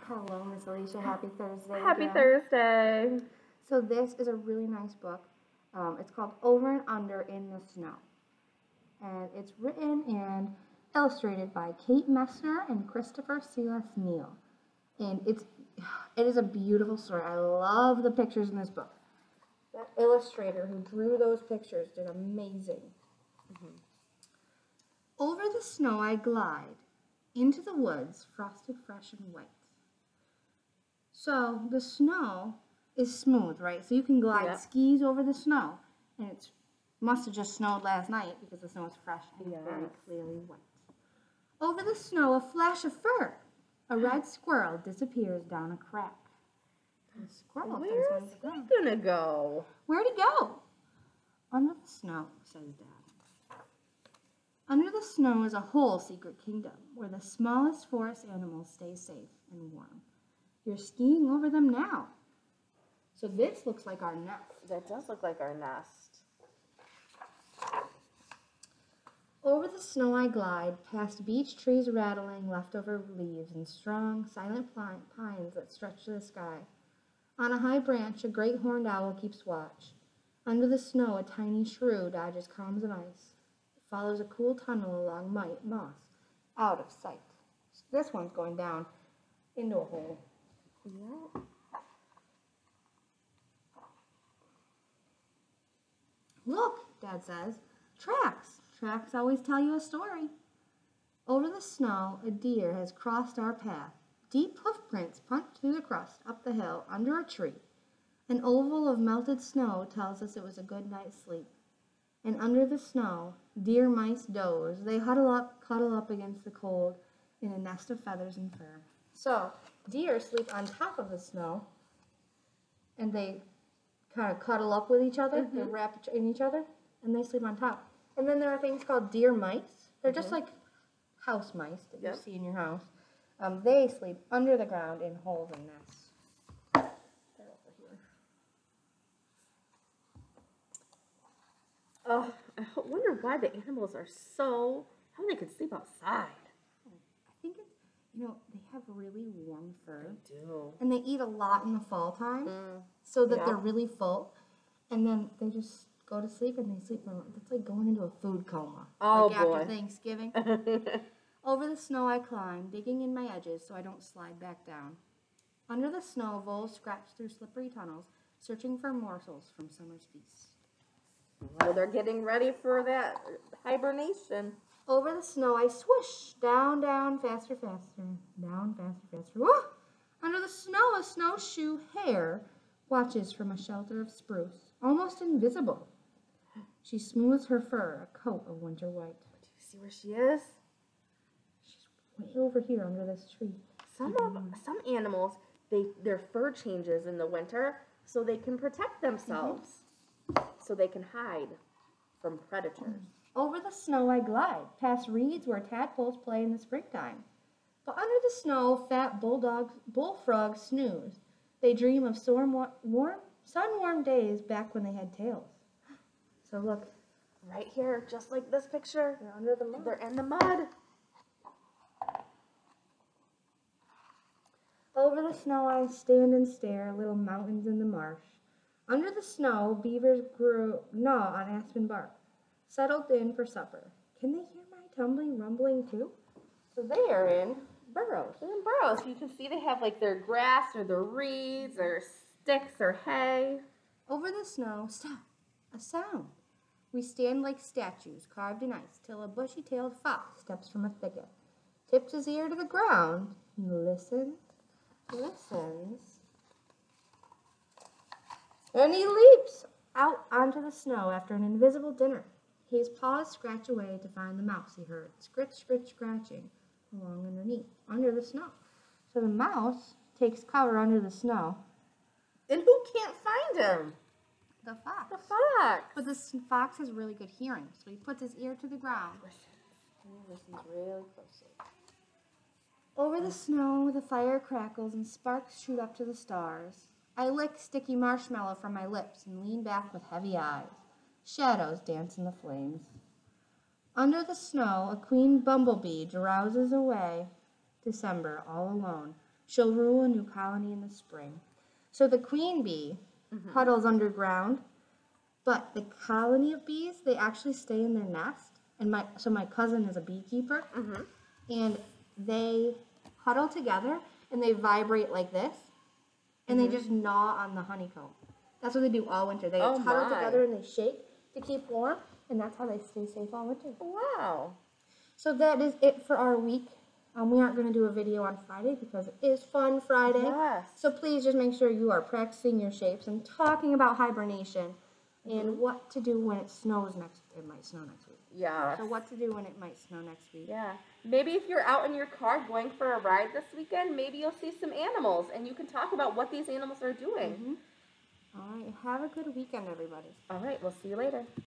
Hello, Miss Alicia. Happy Thursday. Happy again. Thursday. So this is a really nice book. It's called Over and Under in the Snow. And it's written and illustrated by Kate Messner and Christopher Silas Neal. And it is a beautiful story. I love the pictures in this book. That illustrator who drew those pictures did amazing. Over the snow I glide, into the woods, frosted fresh and white. So the snow is smooth, right? So you can glide skis over the snow. And it must have just snowed last night because the snow is fresh and very clearly white. Over the snow, a flash of fur. A red squirrel disappears down a crack. The squirrel Where's he gonna go? Where'd he go? Under the snow, says Dad. Under the snow is a whole secret kingdom where the smallest forest animals stay safe and warm. You're skiing over them now. So this looks like our nest. That does look like our nest. Over the snow I glide, past beech trees rattling leftover leaves and strong, silent pines that stretch to the sky. On a high branch, a great horned owl keeps watch. Under the snow, a tiny shrew dodges calms and ice. It follows a cool tunnel along moss, out of sight. This one's going down into a hole. Yeah. Look, Dad says. Tracks. Tracks always tell you a story. Over the snow, a deer has crossed our path. Deep hoof prints punch through the crust, up the hill, under a tree. An oval of melted snow tells us it was a good night's sleep. And under the snow, deer mice doze. They cuddle up against the cold in a nest of feathers and fur. So, deer sleep on top of the snow, and they kind of cuddle up with each other. They wrap in each other, and they sleep on top. And then there are things called deer mice. They're just like house mice that you see in your house. They sleep under the ground in holes and nests. They're over here. Oh, I wonder why the animals are how they could sleep outside. I think it's, they have really warm fur. They do. And they eat a lot in the fall time, so that they're really full. And then they just go to sleep and they sleep. It's like going into a food coma. Oh, like boy. After Thanksgiving. Over the snow I climb, digging in my edges so I don't slide back down. Under the snow, voles scratch through slippery tunnels, searching for morsels from summer's feast. Well, they're getting ready for that hibernation. Over the snow I swoosh, down, down, faster, faster, down, faster, faster. Whoa! Under the snow, a snowshoe hare watches from a shelter of spruce, almost invisible. She smooths her fur, a coat of winter white. Do you see where she is? Way over here under this tree. Some animals, their fur changes in the winter so they can protect themselves. So they can hide from predators. Over the snow I glide, past reeds where tadpoles play in the springtime. But under the snow, fat bullfrogs snooze. They dream of sun-warm days back when they had tails. So look, Right here, just like this picture. they're under the mud. They're in the mud. Over the snow I stand and stare, little mountains in the marsh. Under the snow, beavers gnaw on aspen bark, settled in for supper. Can they hear my tumbling, rumbling too? So they are in burrows. They're in burrows. You can see they have like their grass or their reeds or sticks or hay. Over the snow, stop, a sound. We stand like statues carved in ice till a bushy-tailed fox steps from a thicket, tips his ear to the ground, and listens, and he leaps out onto the snow after an invisible dinner. His paws scratch away to find the mouse he heard, scritch, scritch, scratching along under the snow. So the mouse takes cover under the snow. And who can't find him? The fox. The fox. But this fox has really good hearing, so he puts his ear to the ground. He listens really closely. Over the snow, the fire crackles and sparks shoot up to the stars. I lick sticky marshmallow from my lips and lean back with heavy eyes. Shadows dance in the flames. Under the snow, a queen bumblebee drowses away December all alone. She'll rule a new colony in the spring. So the queen bee huddles underground, but the colony of bees, they actually stay in their nest. And my cousin is a beekeeper, and they huddle together and they vibrate like this, and they just gnaw on the honeycomb. That's what they do all winter. They huddle together and they shake to keep warm, and that's how they stay safe all winter. Wow. So that is it for our week. We aren't going to do a video on Friday because it is Fun Friday. Yes. So please just make sure you are practicing your shapes and talking about hibernation and what to do when it snows next. It might snow next week. Yeah. So what to do when it might snow next week. Yeah. Maybe if you're out in your car going for a ride this weekend, maybe you'll see some animals and you can talk about what these animals are doing. All right. Have a good weekend, everybody. All right. We'll see you later.